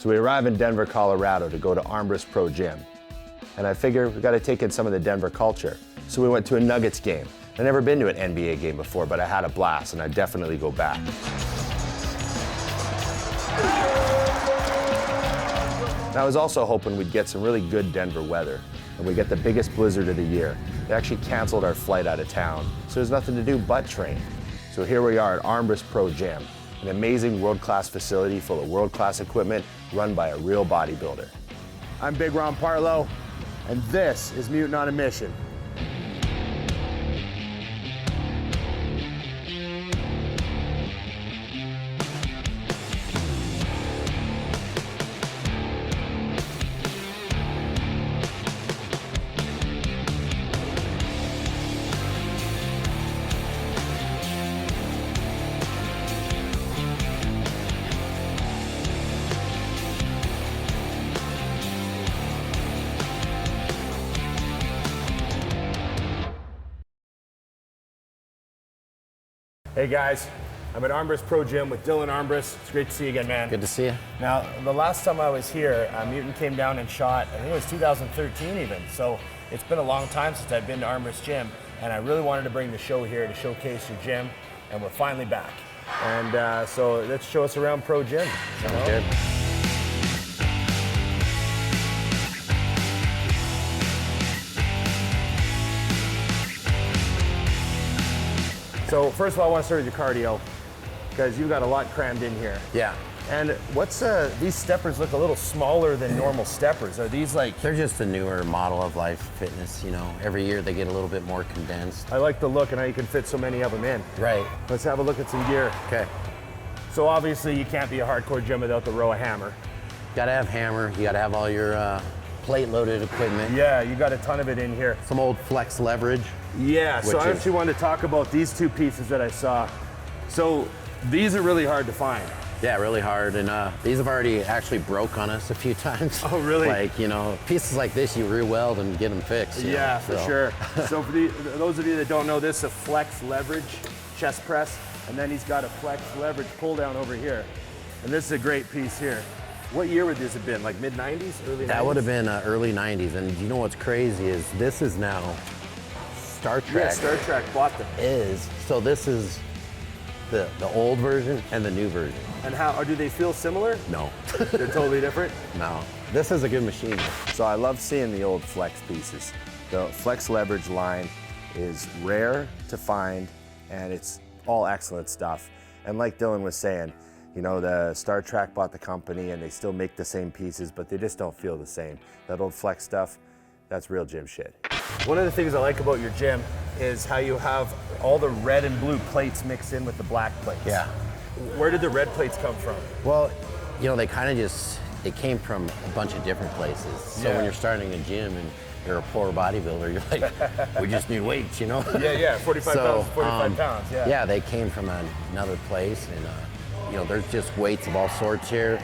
So we arrive in Denver, Colorado to go to Armbrust Pro Gym. And I figure we gotta take in some of the Denver culture. So we went to a Nuggets game. I'd never been to an NBA game before, but I had a blast and I'd definitely go back. And I was also hoping we'd get some really good Denver weather and we'd get the biggest blizzard of the year. They actually canceled our flight out of town, so there's nothing to do but train. So here we are at Armbrust Pro Gym, an amazing world-class facility full of world-class equipment run by a real bodybuilder. I'm Big Ron Parlow, and this is Mutant on a Mission. Hey guys, I'm at Armbrust Pro Gym with Dylan Armbrust. It's great to see you again, man. Good to see you. Now, the last time I was here, Mutant came down and shot, I think it was 2013 even, so it's been a long time since I've been to Armbrust Gym, and I really wanted to bring the show here to showcase your gym, and we're finally back. And so let's show us around Pro Gym. Sounds good. So first of all, I want to start with your cardio, because you've got a lot crammed in here. Yeah. And what's these steppers look a little smaller than normal steppers. Are these like? They're just a newer model of Life Fitness, you know. Every year they get a little bit more condensed. I like the look and how you can fit so many of them in. Right. Let's have a look at some gear. Okay. So obviously you can't be a hardcore gym without the row of hammer. Gotta have hammer, you gotta have all your plate loaded equipment. Yeah, you got a ton of it in here. Some old flex leverage. Yeah, so I actually wanted to talk about these two pieces that I saw. So these are really hard to find. Yeah, really hard, and these have already actually broke on us a few times. Oh, really? Like, you know, pieces like this you re-weld and get them fixed. Yeah, for sure. So for those of you that don't know, this is a flex leverage chest press, and then he's got a flex leverage pull down over here. And this is a great piece here. What year would this have been? Like mid-90s, early 90s? That would have been early 90s, and you know what's crazy is this is now Star Trek. Yeah, Star Trek bought them. So this is the old version and the new version. And how do they feel similar? No. They're totally different? No. This is a good machine. So I love seeing the old flex pieces. The flex leverage line is rare to find, and it's all excellent stuff. And like Dylan was saying, you know, the Star Trek bought the company and they still make the same pieces, but they just don't feel the same. That old flex stuff, that's real gym shit. One of the things I like about your gym is how you have all the red and blue plates mixed in with the black plates. Yeah. Where did the red plates come from? Well, you know, they came from a bunch of different places. So when you're starting a gym and you're a poor bodybuilder, you're like, we just need weights, you know? Yeah, 45 pounds, 45 pounds, yeah. Yeah, they came from another place, and you know, there's just weights of all sorts here.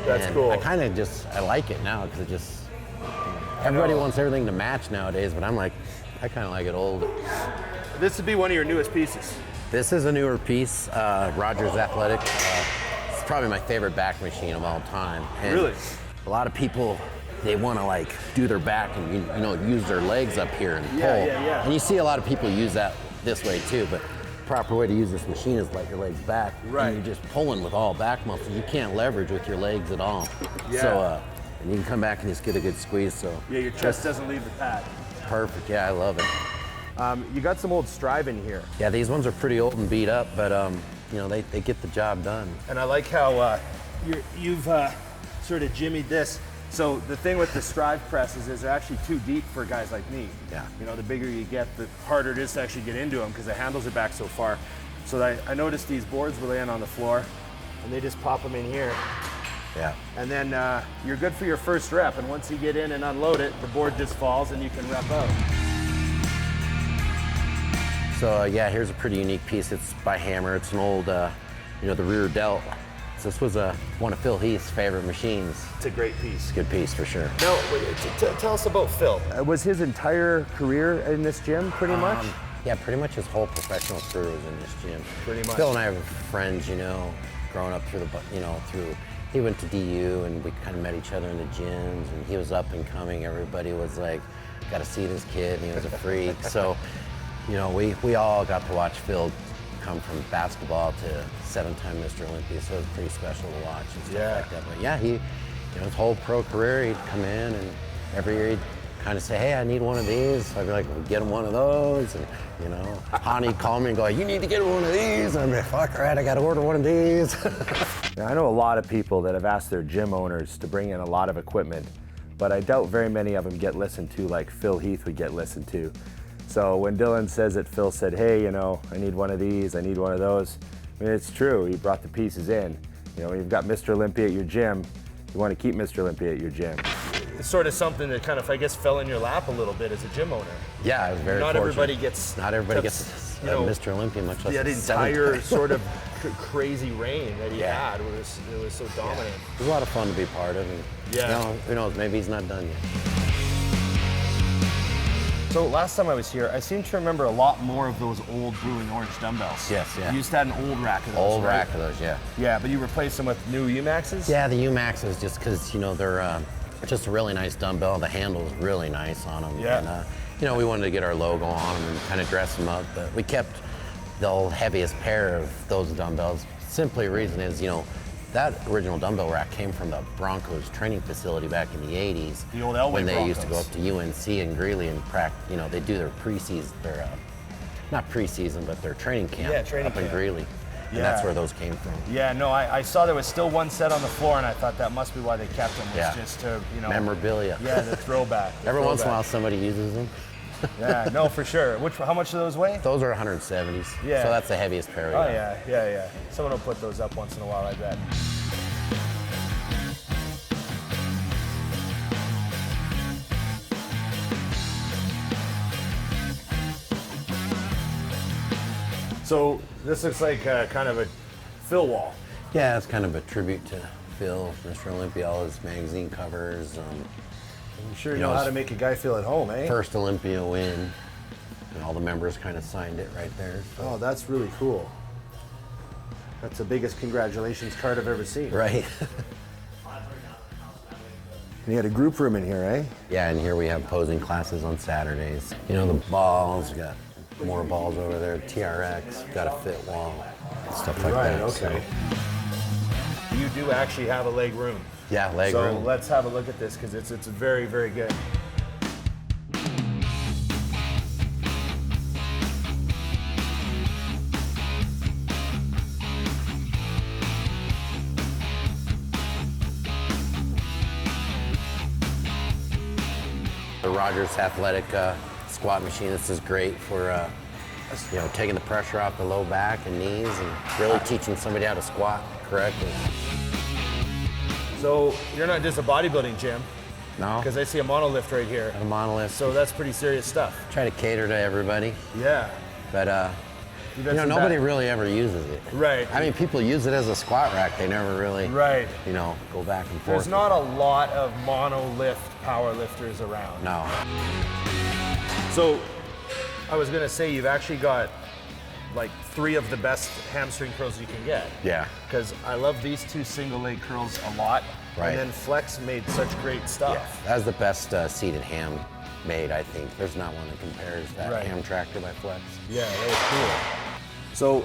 That's and cool. I like it now, because it just, everybody wants everything to match nowadays, but I'm like, I kind of like it old. This would be one of your newest pieces. This is a newer piece, Rogers Athletic. It's probably my favorite back machine of all time. And really? A lot of people, they want to like do their back and you know, use their legs up here and pull. Yeah. And you see a lot of people use that this way too, but the proper way to use this machine is let your legs back. Right. And you're just pulling with all back muscles. You can't leverage with your legs at all. Yeah. So, and you can come back and just get a good squeeze. So yeah, your chest doesn't leave the pad. Perfect. Yeah, I love it. You got some old Strive in here. Yeah, these ones are pretty old and beat up, but you know, they get the job done. And I like how you've sort of jimmied this. So the thing with the Strive presses is they're actually too deep for guys like me. Yeah. You know, the bigger you get, the harder it is to actually get into them because the handles are back so far. So I noticed these boards were laying on the floor, and they just pop them in here. Yeah. And then you're good for your first rep, and once you get in and unload it, the board just falls and you can rep out. So yeah, here's a pretty unique piece. It's by Hammer. It's an old, you know, the rear delt. So this was one of Phil Heath's favorite machines. It's a great piece. It's a good piece for sure. Now, tell us about Phil. Was his entire career in this gym, pretty much? Yeah, pretty much his whole professional career was in this gym. Pretty much. Phil and I were friends, you know, growing up through he went to DU, and we kind of met each other in the gyms, and he was up and coming. Everybody was like, got to see this kid, and he was a freak. So, you know, we all got to watch Phil come from basketball to 7-time Mr. Olympia, so it was pretty special to watch and stuff like that. But yeah, he, you know, his whole pro career, he'd come in, and every year he'd kind of say, hey, I need one of these. So I'd be like, well, get him one of those. And, you know, Hani'd call me and go, you need to get him one of these. And I'm like, fuck, all right, I got to order one of these. Now, I know a lot of people that have asked their gym owners to bring in a lot of equipment, but I doubt very many of them get listened to like Phil Heath would get listened to. So when Dylan says that Phil said, hey, you know, I need one of these, I need one of those, I mean, it's true. He brought the pieces in. You know, when you've got Mr. Olympia at your gym, you want to keep Mr. Olympia at your gym. It's sort of something that kind of, I guess, fell in your lap a little bit as a gym owner. Yeah, I was very Not fortunate. everybody gets... Not everybody gets you know, Mr. Olympia, much less that a entire 7-time. sort of crazy reign that he Yeah. had it was so dominant. It was a lot of fun to be part of. And, Yeah. you know, who knows, maybe he's not done yet. So last time I was here, I seem to remember a lot more of those old blue and orange dumbbells. Yes, yeah. You used to have an old rack of those, Old right? rack of those, yeah. Yeah, but you replaced them with new UMAXs? Yeah, the UMAX is just because, you know, they're just a really nice dumbbell. The handle's really nice on them. Yeah. And, you know, we wanted to get our logo on them and kind of dress them up, but we kept the old heaviest pair of those dumbbells. Simply reason is, you know, that original dumbbell rack came from the Broncos training facility back in the 80s. The old Elway when they used to go Broncos. up to UNC and Greeley and practice, you know, they do their preseason, their, not preseason, but their training camp Yeah, training up in camp. Greeley. And Yeah. that's where those came from. Yeah, no, I saw there was still one set on the floor, and I thought that must be why they kept them, was Yeah. just to, you know... Memorabilia. Yeah, the throwback. the Every once in a while throwback. somebody uses them. Yeah, no, for sure. How much do those weigh? Those are 170s. Yeah. So that's the heaviest pair we Oh, got. yeah. Someone will put those up once in a while, I bet. So this looks like kind of a fill wall. Yeah, it's kind of a tribute to Phil, Mr. Olympia, all his magazine covers. You sure You know know, how it's- to make a guy feel at home, eh? First Olympia win. And all the members kind of signed it right there. Oh, that's really cool. That's the biggest congratulations card I've ever seen. Right. And you had a group room in here, eh? Yeah, and here we have posing classes on Saturdays. You know, the balls, we got more balls over there, TRX, got a fit wall, stuff like Right, that. okay. You do actually have a leg room. Yeah, leg So room. let's have a look at this because it's very, very good. The Rogers Athletic squat machine. This is great for you know, taking the pressure off the low back and knees and really teaching somebody how to squat correctly. So you're not just a bodybuilding gym No, because I see a monolift right here. a monolith. So that's pretty serious stuff. Try to cater to everybody, Yeah. but You've you got know, some nobody back- really ever uses it. Right. I mean, people use it as a squat rack. They never really, Right. you know, go back and forth. There's not a lot of monolift power lifters around. No. So I was gonna say you've actually got like 3 of the best hamstring curls you can get. Yeah. Because I love these 2 single leg curls a lot. Right. And then Flex made such great stuff. That's the best seated ham made, I think. There's not one that compares that Right. ham tractor by Flex. Yeah, that was cool. So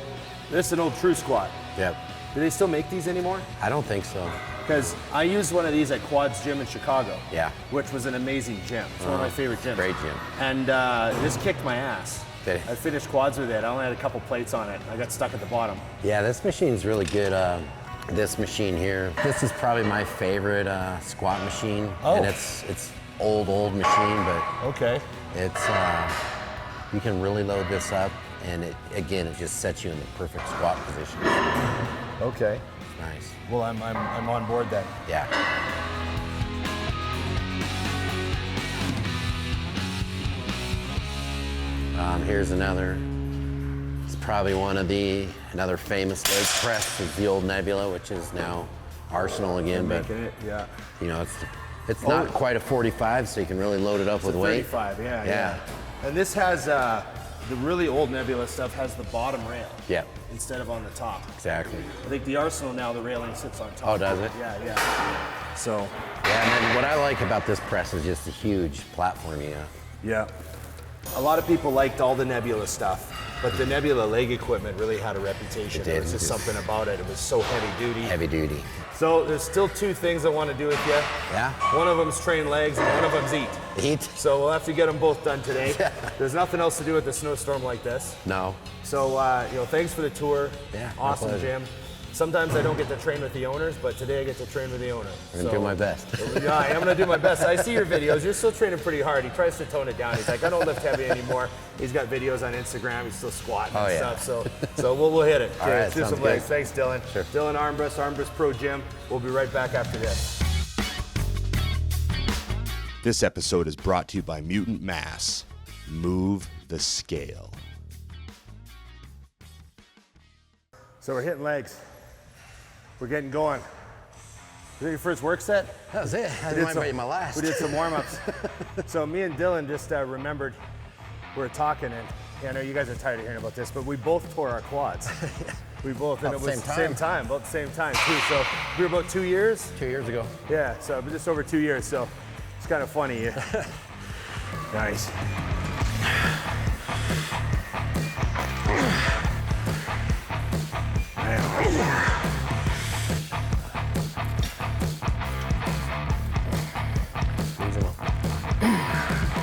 this is an old True Squat. Yep. Do they still make these anymore? I don't think so. Because I used one of these at Quad's Gym in Chicago. Yeah. Which was an amazing gym. It's one of my favorite gyms. Great gym. And this kicked my ass. Did it? I finished quads with it. I only had a couple plates on it. I got stuck at the bottom. Yeah, this machine's really good. This machine here, this is probably my favorite squat machine. Oh. And it's old machine, but Okay. it's you can really load this up, and it just sets you in the perfect squat position. Okay. It's nice. Well, I'm on board then. Yeah. Here's another. It's probably another famous leg press is the old Nebula, which is now Arsenal again, but Making it, yeah. you know it's not quite a 45, so you can really load it up with weight. 35, Yeah. yeah. And this has the really old Nebula stuff has the bottom rail. Yeah. Instead of on the top. Exactly. I think the Arsenal now, the railing sits on top. Oh, does it? Yeah. So. Yeah, and then what I like about this press is just the huge platform, you know. Yeah. A lot of people liked all the Nebula stuff, but the Nebula leg equipment really had a reputation. It did. There was just something about it. It was so heavy duty. Heavy duty. So there's still 2 things I want to do with you. Yeah? One of them's train legs and one of them's eat. Eat? So we'll have to get them both done today. There's nothing else to do with a snowstorm like this. No. So, thanks for the tour. Yeah, my Awesome, pleasure. Jim. Sometimes I don't get to train with the owners, but today I get to train with the owner. I'm gonna do my best. Yeah, I am gonna do my best. I see your videos. You're still training pretty hard. He tries to tone it down. He's like, I don't lift heavy anymore. He's got videos on Instagram. He's still squatting and stuff. So we'll hit it. All right, let's do some sounds legs. good. Thanks, Dylan. Sure. Dylan Armbrust Pro Gym. We'll be right back after this. This episode is brought to you by Mutant Mass. Move the scale. So we're hitting legs. We're getting going. Is that your first work set? That was it. I might be my last. We did some warm-ups. So me and Dylan just remembered we were talking, and I know you guys are tired of hearing about this, but we both tore our quads. We both, and it was about the same time too. So we were about 2 years. 2 years ago. Yeah, so just over 2 years. So it's kind of funny. Nice. Squeeze them up.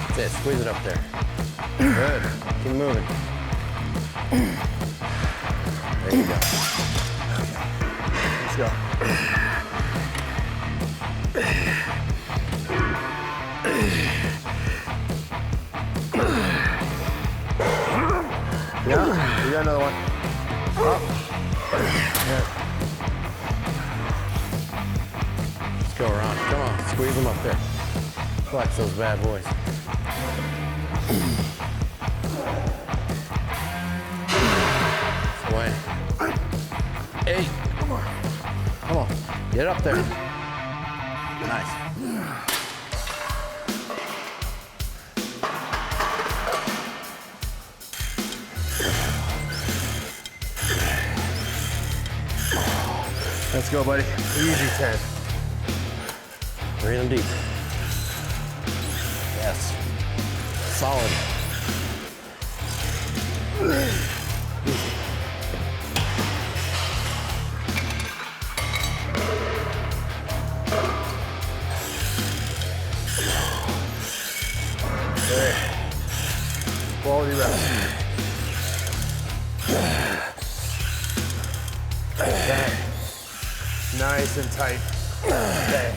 That's it. Squeeze it up there. Good. Keep moving. There you go. Let's go. Yeah, we got another one. Up. Yeah. Let's go around. Come on. Squeeze them up there. Flex those bad boys. Away. 8. Come on. Come on. Get up there. Nice. Let's go, buddy. Easy 10. Breathe them deep. Yes. Solid. Quality rest. Okay. Nice and tight. Okay.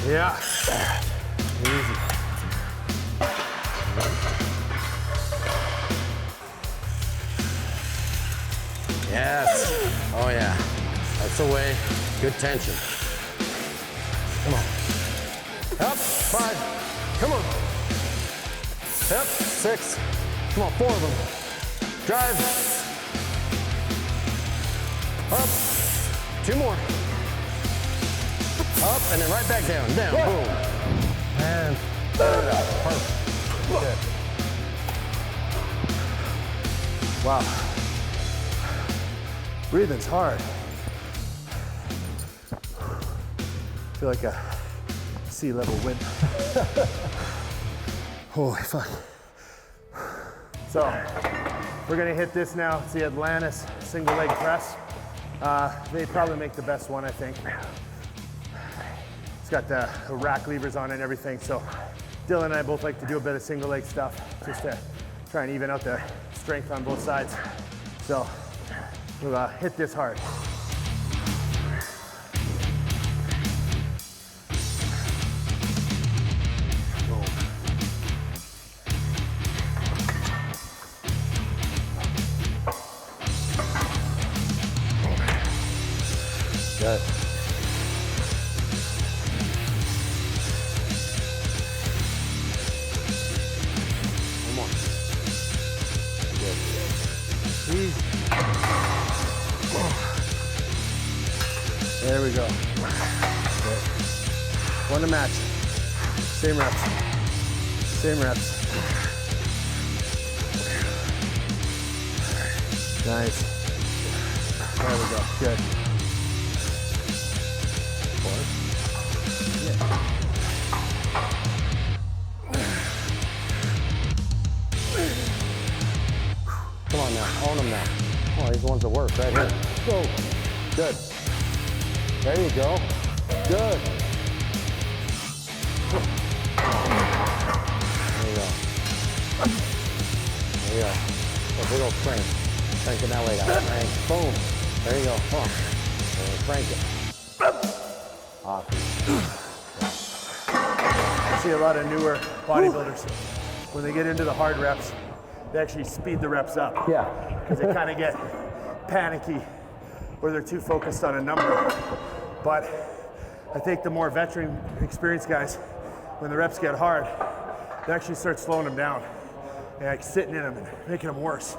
Yeah. Easy. Yes. Oh yeah. That's the way. Good tension. Come on. Up. 5. Come on. Up. 6. Come on. 4 of them. Drive. Up. 2 more. Up and then right back down. Down. Boom. And perfect. Good. Wow. Breathing's hard. I feel like a sea level wind. Holy fuck. So, we're gonna hit this now. It's the Atlantis single leg press. They probably make the best one, I think. It's got the rack levers on it and everything. So, Dylan and I both like to do a bit of single leg stuff just to try and even out the strength on both sides. So, we'll hit this hard. Good. One more. Good. Easy. There we go. Good. One to match. Same reps. Same reps. Nice. There we go. Good. Come on now, own them now. Oh, these ones that work right here. Go. Good. There you go. Good. There you go. There you go. A big old crank. Crank it that way, guys. Crank. Boom. There you go. Come on. Crank it. Awesome. I see a lot of newer bodybuilders, when they get into the hard reps, they actually speed the reps up. Yeah. Because they kind of get panicky or they're too focused on a number. But I think the more veteran, experienced guys, when the reps get hard, they actually start slowing them down and like sitting in them and making them worse.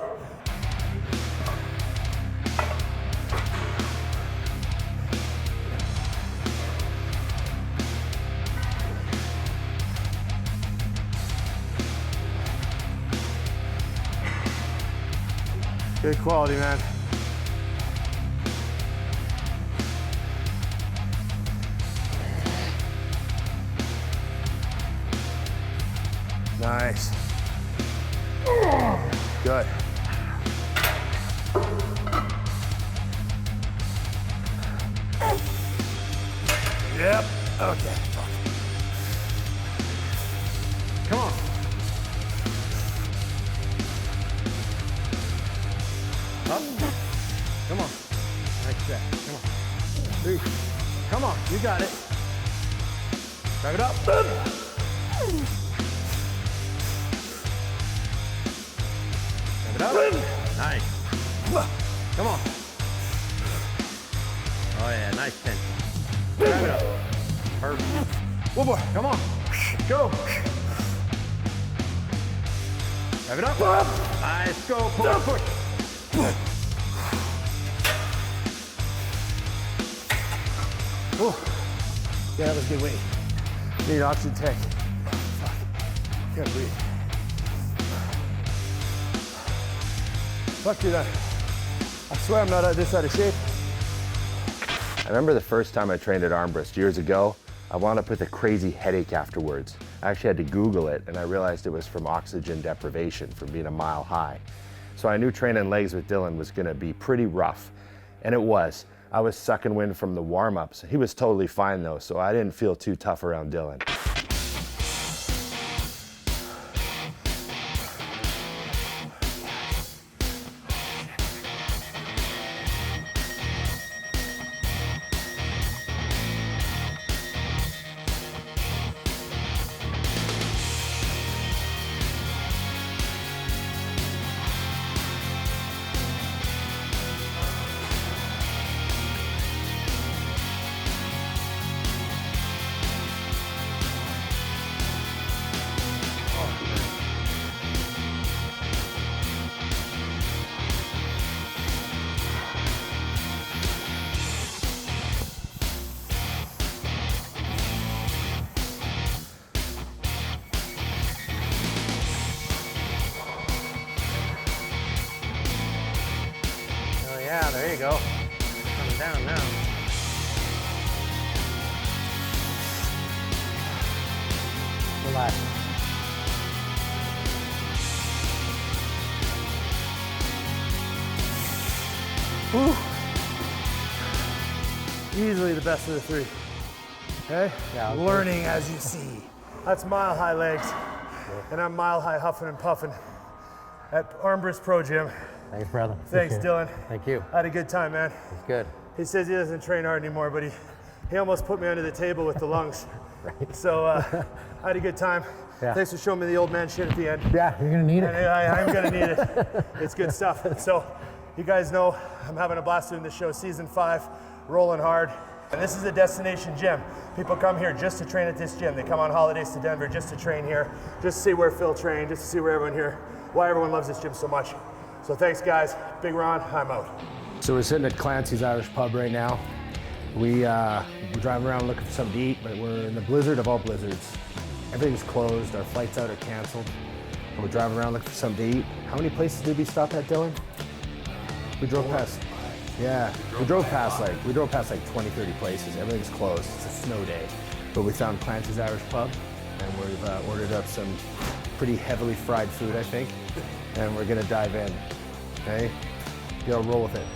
Good quality, man. Nice. Good. Yep. Okay. Come on. Up. Come on. Next set. Come on. 3. Come on. You got it. Drive it up. Drive it up. Nice. Come on. Oh yeah, nice tension. Drive it up. Perfect. One more. Come on. Go. Drive it up. Nice. Go. Pull. Push. Oh, yeah, that was good weight. Need an oxygen tank. Fuck, can't breathe. Fuck, dude, I swear I'm not this out of shape. I remember the first time I trained at Armbrust years ago, I wound up with a crazy headache afterwards. I actually had to Google it and I realized it was from oxygen deprivation from being a mile high. So I knew training legs with Dylan was gonna be pretty rough, and it was. I was sucking wind from the warm-ups. He was totally fine though, so I didn't feel too tough around Dylan. Yeah, there you go. Coming down now. Relax. Whew. Easily the best of the 3. Okay? Yeah, okay. Learning as you see. That's mile high legs. And I'm mile high huffing and puffing at Armbrust Pro Gym. Thanks, brother. Thanks, Dylan. Thank you. I had a good time, man. It's good. He says he doesn't train hard anymore, but he almost put me under the table with the lungs. Right. So I had a good time. Yeah. Thanks for showing me the old man shit at the end. Yeah, you're gonna need it. And I'm gonna need it. It's good stuff. So you guys know I'm having a blast doing this show, season 5, rolling hard. And this is a destination gym. People come here just to train at this gym. They come on holidays to Denver just to train here, just to see where Phil trained, just to see where everyone here, why everyone loves this gym so much. So thanks, guys. Big Ron, I'm out. So we're sitting at Clancy's Irish Pub right now. We're driving around looking for something to eat, but we're in the blizzard of all blizzards. everything's closed, our flights out are canceled. And we're driving around looking for something to eat. How many places did we stop at, Dylan? We drove past, yeah, we drove past like 20, 30 places. Everything's closed, it's a snow day. But we found Clancy's Irish Pub, and we've ordered up some pretty heavily fried food, I think. And we're gonna dive in, okay? You'll roll with it.